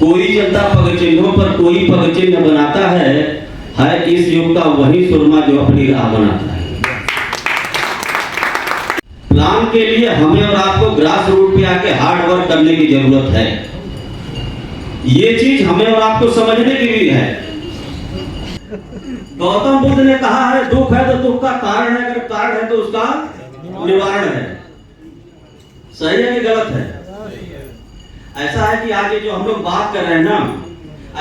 कोई जनता पग चिन्हों पर कोई पग चिन्ह बनाता है इस युग का वही सुरमा जो अपनी राह बनाता है। प्लान के लिए हमें और आपको ग्रास रूट पे आके हार्ड वर्क करने की जरूरत है। ये चीज हमें और आपको समझने की भी है। गौतम बुद्ध ने कहा है दुख है तो दुख का कारण है, अगर कारण है तो उसका निवारण है। सही है कि गलत है? ऐसा है कि आगे जो हम लोग बात कर रहे हैं ना,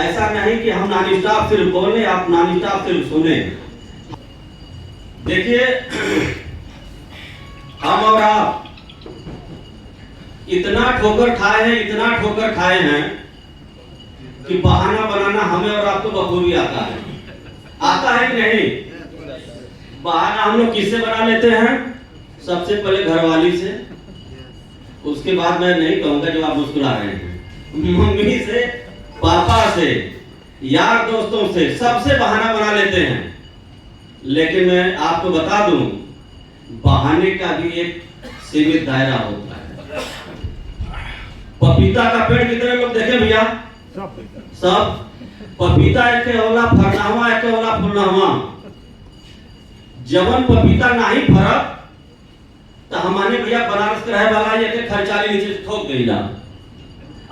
ऐसा नहीं कि हम नॉन स्टॉप सिर्फ बोले आप नॉन स्टॉप सिर्फ सुने। देखिए हम और आप इतना ठोकर खाए हैं, इतना ठोकर खाए हैं कि बहाना बनाना हमें और आपको बखूबी आता है। आता है कि नहीं? बहाना हम लोग किससे बना लेते हैं? सबसे पहले घरवाली से, उसके बाद मैं नहीं कहूंगा जो आप मुस्कुरा रहे हैं, मम्मी से, पापा से, यार दोस्तों से, सबसे बहाना बना लेते हैं। लेकिन मैं आपको बता दूं बहाने का भी एक सीमित दायरा होता है। पपीता का पेड़ कितने लोग देखे भैया? सब। पपीता एक होला फरनावा, एक होला फुलनावा। जवन पपीता नहीं फरक तो हमारे भैया बनारस के रहे वाला ये के खर्चाली नीचे ठोक गईला।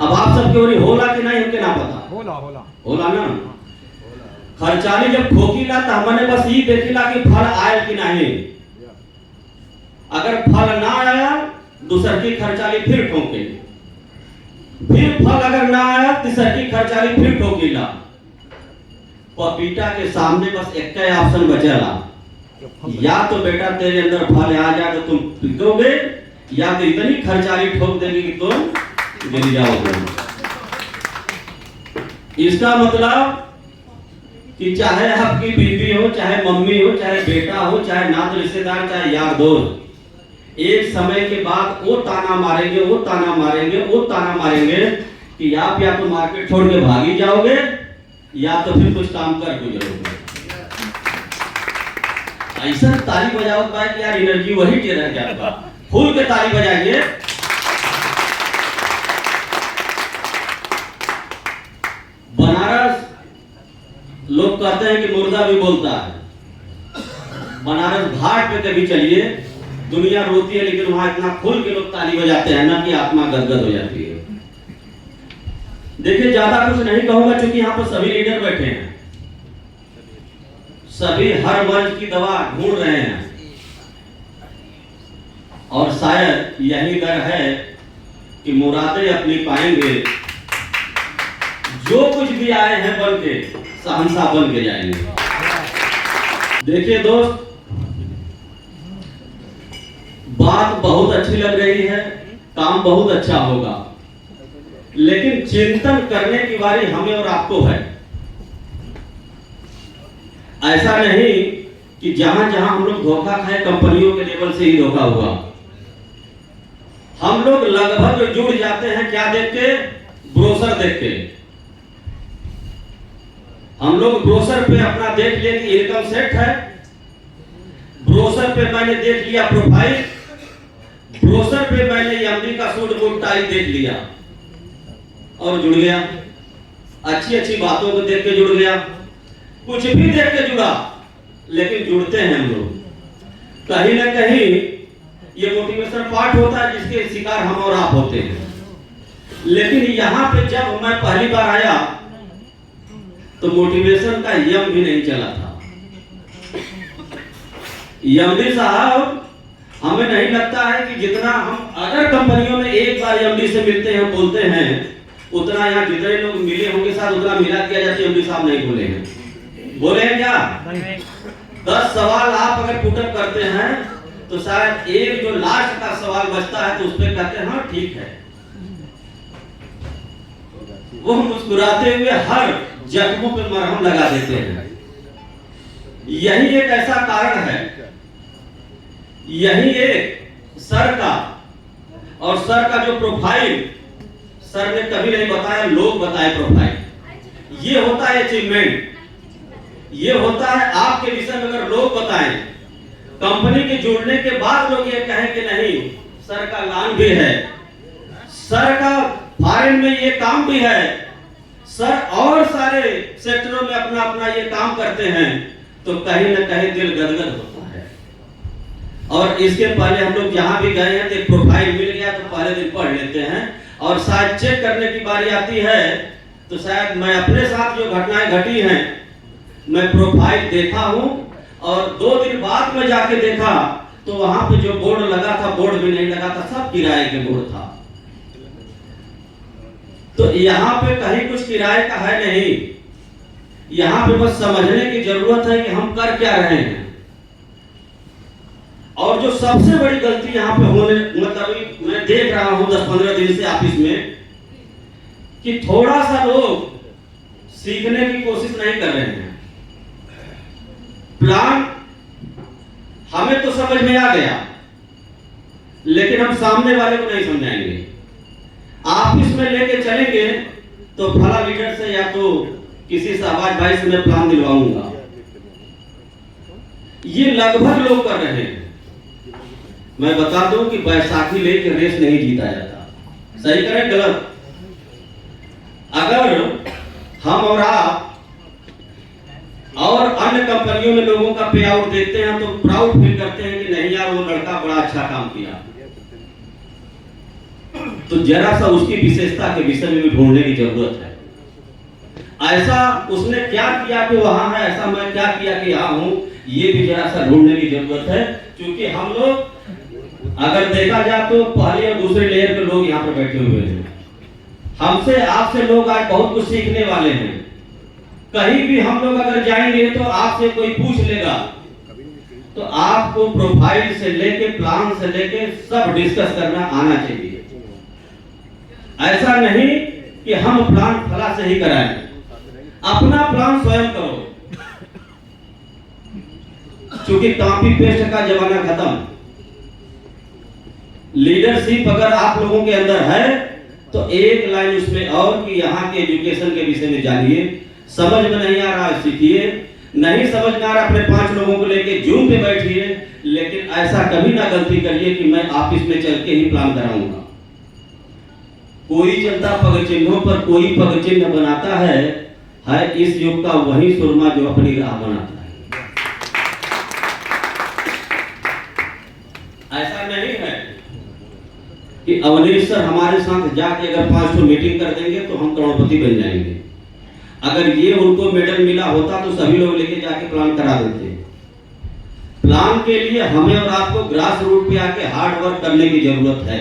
अब आप सबके ओरी होला कि नहीं हमके ना पता। होला ना। खर्चाली जब ठोकीला तो हमने बस ये देखिला कि फल आयल कि नहीं। अगर फल ना आया दूसर की खर्चाली फिर ठोके, फिर फल अगर ना आया तीसर की खर्चाली फिर ठोकीला। पपीता के सामने बस एक ही ऑप्शन बचेला, या तो बेटा तेरे अंदर फल आ जाए तो तुम पीटोगे, या तो इतनी खर्चाली ठोक देगी कि तुम गिर जाओगे। इसका मतलब कि चाहे आपकी बीवी हो, चाहे मम्मी हो, चाहे बेटा हो, चाहे नात रिश्तेदार, चाहे यार दोस्त, एक समय के बाद वो ताना मारेंगे, वो ताना मारेंगे, वो ताना मारेंगे कि आप या तो मार्केट छोड़ के भागी जाओगे या तो फिर कुछ काम कर गुजरोगे। ऐसा ताली बजाओ कि यार एनर्जी वही के रह जाता। फूल के ताली बजाइए। बनारस लोग कहते हैं कि मुर्दा भी बोलता है। बनारस घाट पे कभी चलिए, दुनिया रोती है लेकिन वहां इतना खुल के लोग ताली बजाते हैं ना कि आत्मा गदगद हो जाती है। देखिए ज्यादा कुछ नहीं कहूंगा क्योंकि यहाँ पर सभी लीडर बैठे हैं, सभी हर मर्ज की दवा ढूंढ रहे हैं और शायद यही डर है कि मुरादें अपनी पाएंगे। जो कुछ भी आए हैं बन के शहंशाह बन के जाएंगे। देखिए दोस्त, बात बहुत अच्छी लग रही है, काम बहुत अच्छा होगा, लेकिन चिंतन करने की बारी हमें और आपको है। ऐसा नहीं कि जहां जहां हम लोग धोखा खाए कंपनियों के लेवल से ही धोखा हुआ। हम लोग लगभग जुड़ जाते हैं क्या देख के? ब्रोशर देख के। हम लोग ब्रोशर पे अपना देख लिया कि इनकम सेट है, ब्रोशर पे मैंने देख लिया प्रोफाइल, ब्रोशर पे मैंने एमडी का सूट बूट टाई देख लिया और जुड़ गया। अच्छी अच्छी बातों को देख के जुड़ गया, कुछ भी देख के जुड़ा, लेकिन जुड़ते हैं हम लोग। कहीं ना कहीं ये मोटिवेशन पार्ट होता है जिसके शिकार हम और आप होते हैं। लेकिन यहाँ पे जब मैं पहली बार आया तो मोटिवेशन का यम भी नहीं चला था। एमडी साहब, हमें नहीं लगता है कि जितना हम अगर कंपनियों में एक बार एमडी से मिलते हैं बोलते हैं उतना यहाँ जितने लोग मिले होंगे साथ उतना मिला किया जाता है। एमडी साहब नहीं बोले हैं, बोले हैं क्या? 10 सवाल आप अगर पुटअप करते हैं तो शायद एक जो लास्ट का सवाल बचता है तो उस पर कहते हैं हाँ ठीक है। वो मुस्कुराते हुए हर जख्मों पे मरहम लगा देते हैं। यही एक ऐसा कारण है, यही एक सर का और सर का जो प्रोफाइल सर ने कभी नहीं बताया, लोग बताए प्रोफाइल। ये होता है अचीवमेंट, ये होता है आपके विषय में अगर लोग बताएं, कंपनी के जुड़ने के बाद लोग ये कहें कि नहीं सर का लान भी है, सर का फॉरेन में ये काम भी है, सर और सारे सेक्टरों में अपना अपना ये काम करते हैं तो कहीं ना कहीं दिल गदगद होता है। और इसके पहले हम लोग जहां भी गए हैं तो प्रोफाइल मिल गया तो पहले दिन पढ़ लेते हैं, और शायद चेक करने की बारी आती है तो शायद मैं अपने साथ जो घटनाएं घटी हैं मैं प्रोफाइल देखा हूं, और 2 दिन बाद में जाके देखा तो वहां पे जो बोर्ड लगा था, बोर्ड भी नहीं लगा था, सब किराए के बोर्ड था। तो यहाँ पे कहीं कुछ किराए का है नहीं, यहाँ पे बस समझने की जरूरत है कि हम कर क्या रहे हैं। और जो सबसे बड़ी गलती यहाँ पे होने, मतलब मैं देख रहा हूं 10-15 दिन से ऑफिस में, कि थोड़ा सा लोग सीखने की कोशिश नहीं कर रहे हैं। प्लान हमें तो समझ में आ गया, लेकिन हम सामने वाले को नहीं समझाएंगे। ऑफिस में लेके चलेंगे तो फला लीडर से या तो किसी शहबाज भाई से मैं प्लान दिलवाऊंगा, ये लगभग लोग कर रहे हैं। मैं बता दूं कि बैसाखी लेके रेस नहीं जीता जाता, सही करें गलत। अगर हम और आप और अन्य कंपनियों में लोगों का पे आउट देखते हैं तो प्राउड फील करते हैं कि नहीं यार वो लड़का बड़ा अच्छा काम किया, तो जरा सा उसकी विशेषता के विषय में भी ढूंढने की जरूरत है। ऐसा उसने क्या किया कि वहां है, ऐसा मैं क्या किया कि यहां हूं, ये भी जरा सा ढूंढने की जरूरत है। क्योंकि हम लोग अगर देखा जाए तो पहले और दूसरे लेयर के लोग यहाँ पर बैठे हुए हैं। हमसे आपसे लोग आज बहुत कुछ सीखने वाले हैं। कहीं भी हम लोग अगर जाएंगे तो आपसे कोई पूछ लेगा तो आपको प्रोफाइल से लेके प्लान से लेके सब डिस्कस करना आना चाहिए। ऐसा नहीं कि हम प्लान फला से ही कराएं, अपना प्लान स्वयं करो। क्योंकि कॉपी पेस्ट का जमाना खत्म। लीडरशिप अगर आप लोगों के अंदर है तो एक लाइन उसमें और कि यहाँ के एजुकेशन के विषय में जानिए, समझ में नहीं आ रहा सीखिए, नहीं समझ में आ रहा अपने 5 लोगों को लेके जूम पे बैठिए। लेकिन ऐसा कभी ना गलती करिए कि मैं ऑफिस में चल के ही प्लान कराऊंगा। कोई चलता पग चिन्हों पर कोई पग चिन्ह बनाता है इस युग का वही सुरमा जो अपनी राह बनाता है। ऐसा नहीं है कि अवनीश सर हमारे साथ जाके अगर 500 मीटिंग कर देंगे तो हम करोड़पति बन जाएंगे। अगर ये उनको मेडल मिला होता तो सभी लोग लेके जाके प्लान करा देते। प्लान के लिए हमें और आपको ग्रास रूट पे आके हार्ड वर्क करने की जरूरत है।